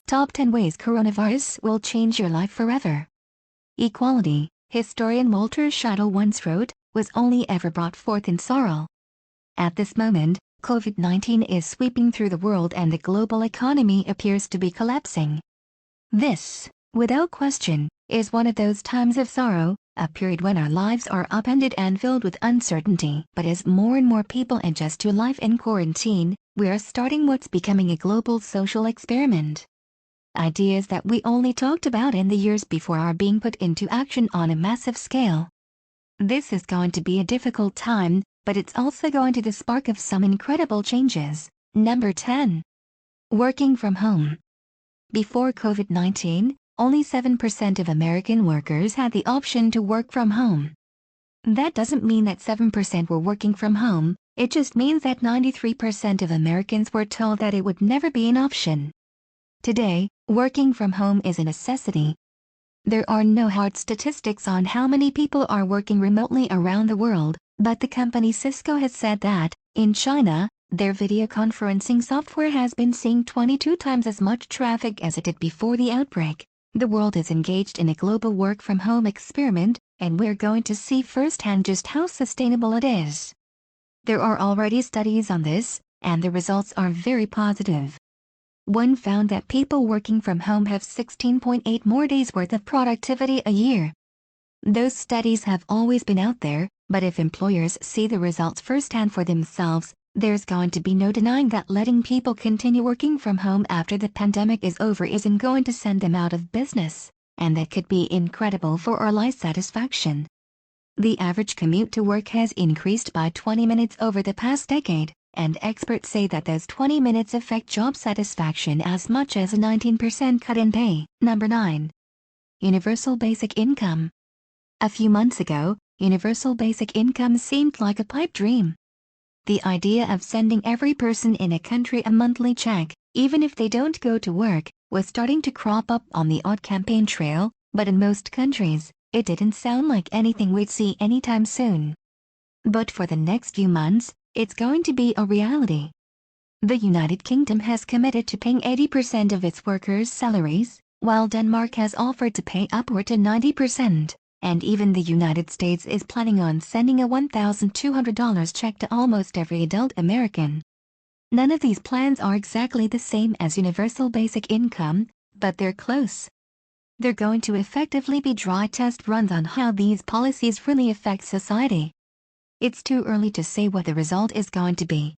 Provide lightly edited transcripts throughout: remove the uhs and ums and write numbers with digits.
Top 10 Ways Coronavirus Will Change Your Life Forever. Equality, historian Walter Scheidel once wrote, was only ever brought forth in sorrow. At this moment, COVID-19 is sweeping through the world and the global economy appears to be collapsing. This, without question, is one of those times of sorrow, a period when our lives are upended and filled with uncertainty. But as more and more people adjust to life in quarantine, we are starting what's becoming a global social experiment. Ideas that we only talked about in the years before are being put into action on a massive scale. This is going to be a difficult time, but it's also going to be the spark of some incredible changes. Number 10. Working from home. Before COVID-19, only 7% of American workers had the option to work from home. That doesn't mean that 7% were working from home, it just means that 93% of Americans were told that it would never be an option. Today, working from home is a necessity. There are no hard statistics on how many people are working remotely around the world, but the company Cisco has said that, in China, their video conferencing software has been seeing 22 times as much traffic as it did before the outbreak. The world is engaged in a global work-from-home experiment, and we're going to see firsthand just how sustainable it is. There are already studies on this, and the results are very positive. One found that people working from home have 16.8 more days worth of productivity a year. Those studies have always been out there, but if employers see the results firsthand for themselves, there's going to be no denying that letting people continue working from home after the pandemic is over isn't going to send them out of business, and that could be incredible for our life satisfaction. The average commute to work has increased by 20 minutes over the past decade, and experts say that those 20 minutes affect job satisfaction as much as a 19% cut in pay. Number 9. Universal Basic Income. A few months ago, universal basic income seemed like a pipe dream. The idea of sending every person in a country a monthly check, even if they don't go to work, was starting to crop up on the odd campaign trail, but in most countries, it didn't sound like anything we'd see anytime soon. But for the next few months, it's going to be a reality. The United Kingdom has committed to paying 80% of its workers' salaries, while Denmark has offered to pay upward to 90%. And even the United States is planning on sending a $1,200 check to almost every adult American. None of these plans are exactly the same as universal basic income, but they're close. They're going to effectively be dry test runs on how these policies really affect society. It's too early to say what the result is going to be.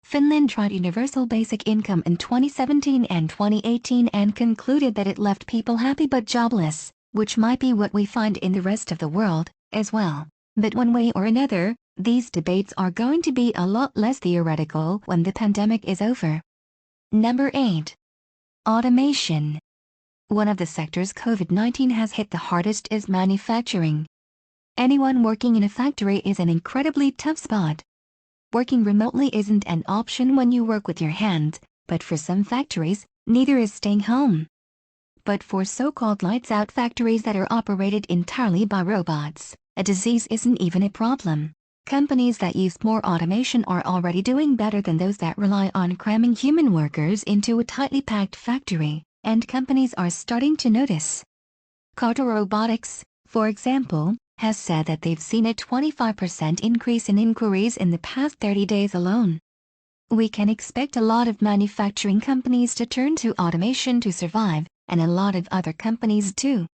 Finland tried universal basic income in 2017 and 2018 and concluded that it left people happy but jobless, which might be what we find in the rest of the world, as well. But one way or another, these debates are going to be a lot less theoretical when the pandemic is over. Number 8. Automation. One of the sectors COVID-19 has hit the hardest is manufacturing. Anyone working in a factory is an incredibly tough spot. Working remotely isn't an option when you work with your hands, but for some factories, neither is staying home. But for so-called lights-out factories that are operated entirely by robots, a disease isn't even a problem. Companies that use more automation are already doing better than those that rely on cramming human workers into a tightly packed factory, and companies are starting to notice. Carter Robotics, for example, has said that they've seen a 25% increase in inquiries in the past 30 days alone. We can expect a lot of manufacturing companies to turn to automation to survive, and a lot of other companies too.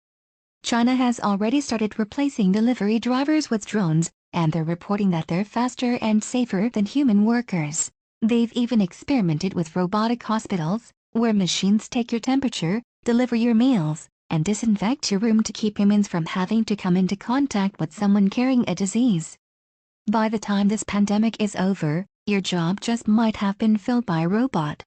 China has already started replacing delivery drivers with drones, and they're reporting that they're faster and safer than human workers. They've even experimented with robotic hospitals, where machines take your temperature, deliver your meals, and disinfect your room to keep humans from having to come into contact with someone carrying a disease. By the time this pandemic is over, your job just might have been filled by a robot.